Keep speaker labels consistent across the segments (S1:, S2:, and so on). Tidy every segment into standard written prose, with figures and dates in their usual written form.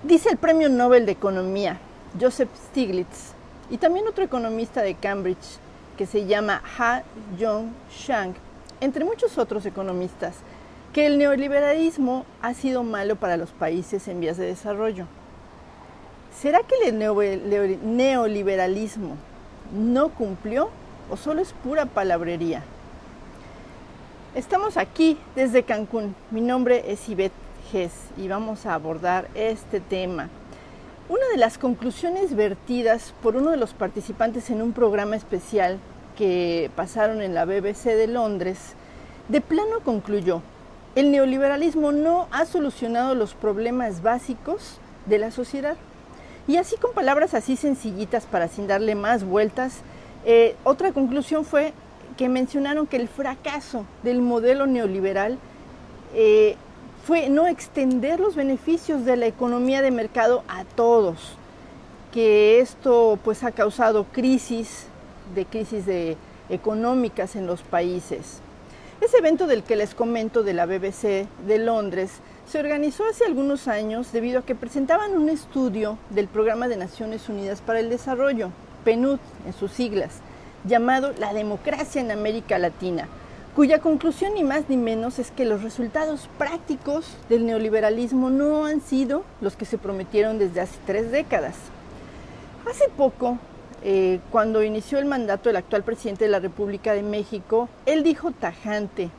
S1: Dice el Premio Nobel de Economía, Joseph Stiglitz, y también otro economista de Cambridge que se llama Ha-Joon Chang, entre muchos otros economistas, que el neoliberalismo ha sido malo para los países en vías de desarrollo. ¿Será que el neoliberalismo no cumplió o solo es pura palabrería? Estamos aquí desde Cancún. Mi nombre es Ivette Gess y vamos a abordar este tema. Una de las conclusiones vertidas por uno de los participantes en un programa especial que pasaron en la BBC de Londres, de plano concluyó: el neoliberalismo no ha solucionado los problemas básicos de la sociedad. Y así, con palabras así sencillitas para sin darle más vueltas, otra conclusión fue que mencionaron que el fracaso del modelo neoliberal fue no extender los beneficios de la economía de mercado a todos, que esto pues ha causado crisis económicas en los países. Ese evento del que les comento de la BBC de Londres se organizó hace algunos años debido a que presentaban un estudio del Programa de Naciones Unidas para el Desarrollo, PNUD en sus siglas, llamado La democracia en América Latina, cuya conclusión ni más ni menos es que los resultados prácticos del neoliberalismo no han sido los que se prometieron desde hace 3 décadas. Hace poco, cuando inició el mandato del actual presidente de la República de México, él dijo tajante: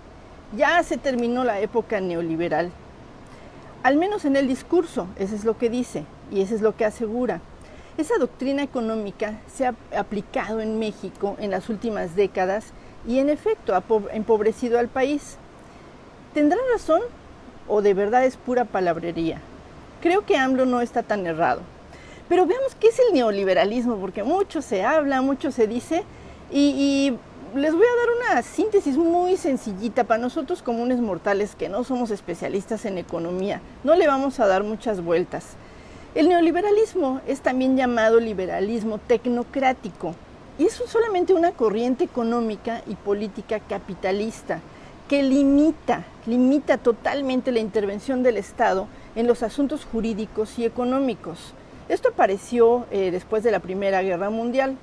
S1: ya se terminó la época neoliberal. Al menos en el discurso, eso es lo que dice y eso es lo que asegura. Esa doctrina económica se ha aplicado en México en las últimas décadas y en efecto ha empobrecido al país. ¿Tendrá razón o de verdad es pura palabrería? Creo que AMLO no está tan errado. Pero veamos qué es el neoliberalismo, porque mucho se habla, mucho se dice, y les voy a dar una síntesis muy sencillita para nosotros comunes mortales que no somos especialistas en economía. No le vamos a dar muchas vueltas. El neoliberalismo es también llamado liberalismo tecnocrático, y es solamente una corriente económica y política capitalista que limita totalmente la intervención del Estado en los asuntos jurídicos y económicos. Esto apareció después de la Primera Guerra Mundial.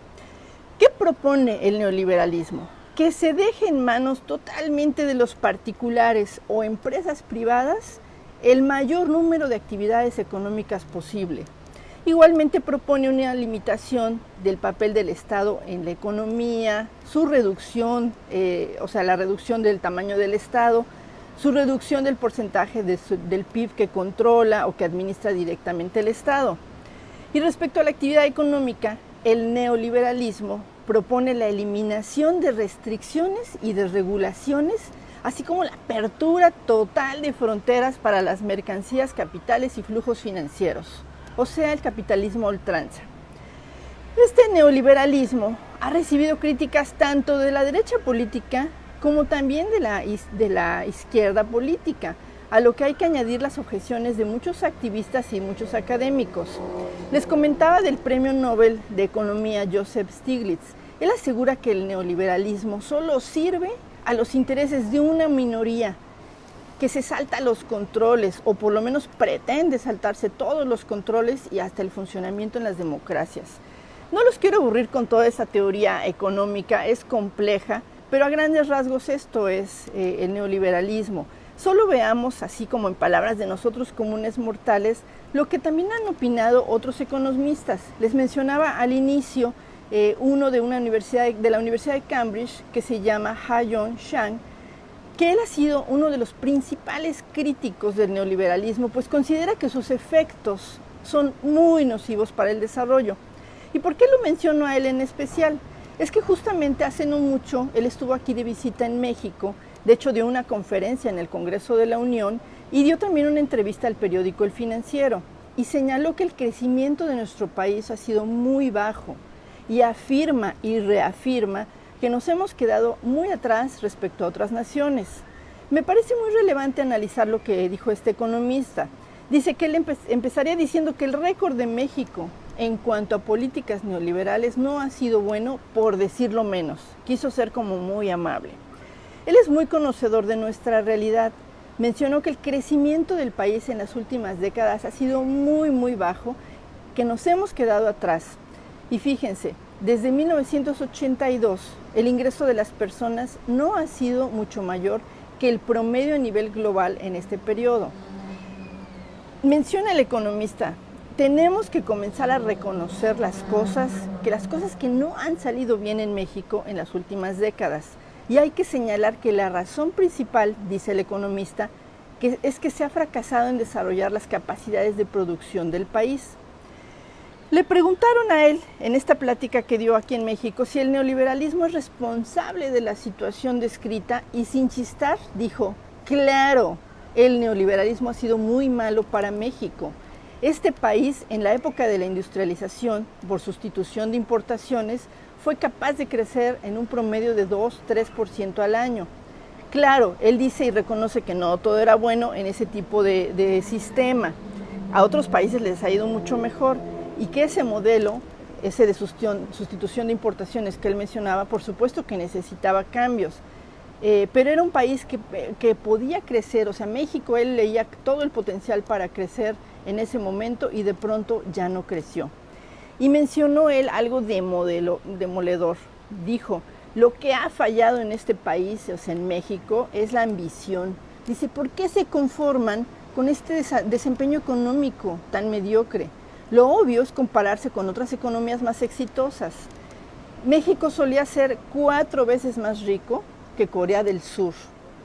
S1: ¿Qué propone el neoliberalismo? Que se deje en manos totalmente de los particulares o empresas privadas el mayor número de actividades económicas posible. Igualmente propone una limitación del papel del Estado en la economía, su reducción, la reducción del tamaño del Estado, su reducción del porcentaje del PIB que controla o que administra directamente el Estado. Y respecto a la actividad económica, el neoliberalismo propone la eliminación de restricciones y de regulaciones, así como la apertura total de fronteras para las mercancías, capitales y flujos financieros, o sea, el capitalismo a ultranza. Este neoliberalismo ha recibido críticas tanto de la derecha política como también de la izquierda política, a lo que hay que añadir las objeciones de muchos activistas y muchos académicos. Les comentaba del Premio Nobel de Economía Joseph Stiglitz. Él asegura que el neoliberalismo solo sirve a los intereses de una minoría que se salta los controles, o por lo menos pretende saltarse todos los controles y hasta el funcionamiento en las democracias. No los quiero aburrir con toda esa teoría económica, es compleja, pero a grandes rasgos esto es el neoliberalismo. Solo veamos, así como en palabras de nosotros comunes mortales, lo que también han opinado otros economistas. Les mencionaba al inicio uno de la Universidad de Cambridge que se llama Ha-Joon Chang, que él ha sido uno de los principales críticos del neoliberalismo, pues considera que sus efectos son muy nocivos para el desarrollo. ¿Y por qué lo menciono a él en especial? Es que justamente hace no mucho él estuvo aquí de visita en México, de hecho dio una conferencia en el Congreso de la Unión y dio también una entrevista al periódico El Financiero y señaló que el crecimiento de nuestro país ha sido muy bajo y afirma y reafirma que nos hemos quedado muy atrás respecto a otras naciones. Me parece muy relevante analizar lo que dijo este economista. Dice que él empezaría diciendo que el récord de México en cuanto a políticas neoliberales no ha sido bueno, por decirlo menos. Quiso ser como muy amable. Él es muy conocedor de nuestra realidad, Mencionó que el crecimiento del país en las últimas décadas ha sido muy bajo, que nos hemos quedado atrás. Y fíjense, desde 1982 el ingreso de las personas no ha sido mucho mayor que el promedio a nivel global en este periodo. Menciona el economista, tenemos que comenzar a reconocer las cosas que no han salido bien en México en las últimas décadas. Y hay que señalar que la razón principal, dice el economista, es que se ha fracasado en desarrollar las capacidades de producción del país. Le preguntaron a él, en esta plática que dio aquí en México, si el neoliberalismo es responsable de la situación descrita y sin chistar dijo, claro, el neoliberalismo ha sido muy malo para México. Este país, en la época de la industrialización, por sustitución de importaciones, fue capaz de crecer en un promedio de 2-3% al año. Claro, él dice y reconoce que no todo era bueno en ese tipo de sistema. A otros países les ha ido mucho mejor y que ese modelo, ese de sustitución de importaciones que él mencionaba, por supuesto que necesitaba cambios. Pero era un país que podía crecer, o sea, México, él leía todo el potencial para crecer en ese momento y de pronto ya no creció. Y mencionó él algo demoledor. Dijo, lo que ha fallado en este país, o sea, en México, es la ambición. Dice, ¿por qué se conforman con este desempeño económico tan mediocre? Lo obvio es compararse con otras economías más exitosas. México solía ser 4 veces más rico que Corea del Sur.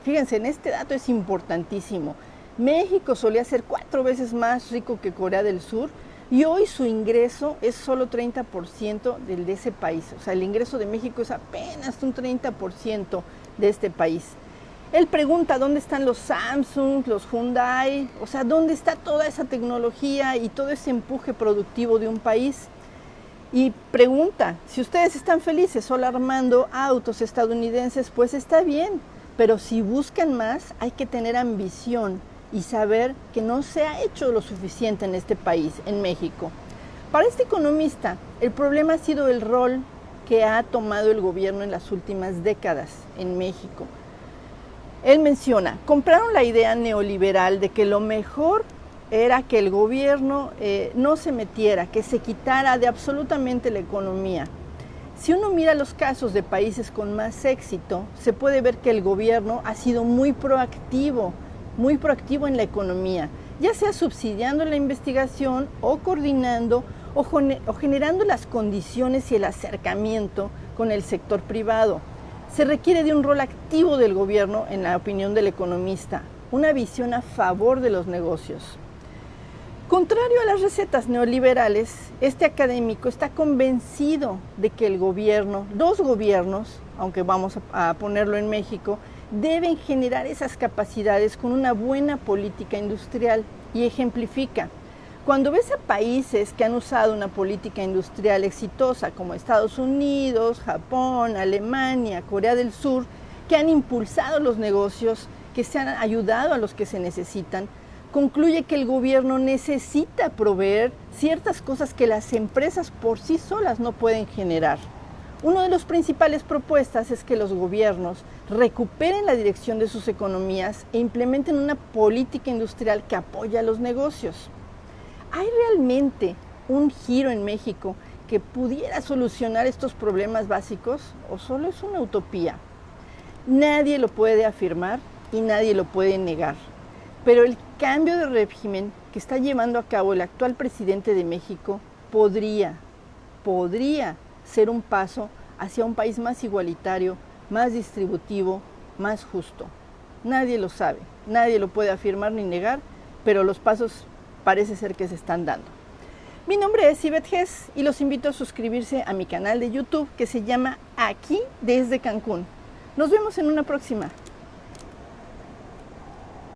S1: Fíjense, en este dato es importantísimo. México solía ser 4 veces más rico que Corea del Sur y hoy su ingreso es solo 30% del de ese país. O sea, el ingreso de México es apenas un 30% de este país. Él pregunta dónde están los Samsung, los Hyundai, o sea, dónde está toda esa tecnología y todo ese empuje productivo de un país. Y pregunta, si ustedes están felices solo armando autos estadounidenses, pues está bien, pero si buscan más, hay que tener ambición y saber que no se ha hecho lo suficiente en este país, en México. Para este economista, el problema ha sido el rol que ha tomado el gobierno en las últimas décadas en México. Él menciona, compraron la idea neoliberal de que lo mejor era que el gobierno no se metiera, que se quitara de absolutamente la economía. Si uno mira los casos de países con más éxito, se puede ver que el gobierno ha sido muy proactivo en la economía, ya sea subsidiando la investigación o coordinando o generando las condiciones y el acercamiento con el sector privado. Se requiere de un rol activo del gobierno, en la opinión del economista, una visión a favor de los negocios. Contrario a las recetas neoliberales, este académico está convencido de que el gobierno, 2 gobiernos, aunque vamos a ponerlo en México, deben generar esas capacidades con una buena política industrial y ejemplifica. Cuando ves a países que han usado una política industrial exitosa como Estados Unidos, Japón, Alemania, Corea del Sur, que han impulsado los negocios, que se han ayudado a los que se necesitan, concluye que el gobierno necesita proveer ciertas cosas que las empresas por sí solas no pueden generar. Una de las principales propuestas es que los gobiernos recuperen la dirección de sus economías e implementen una política industrial que apoye a los negocios. ¿Hay realmente un giro en México que pudiera solucionar estos problemas básicos o solo es una utopía? Nadie lo puede afirmar y nadie lo puede negar. Pero el cambio de régimen que está llevando a cabo el actual presidente de México podría ser un paso hacia un país más igualitario, más distributivo, más justo. Nadie lo sabe, nadie lo puede afirmar ni negar, pero los pasos parece ser que se están dando. Mi nombre es Ivette Hess y los invito a suscribirse a mi canal de YouTube que se llama Aquí desde Cancún. Nos vemos en una próxima.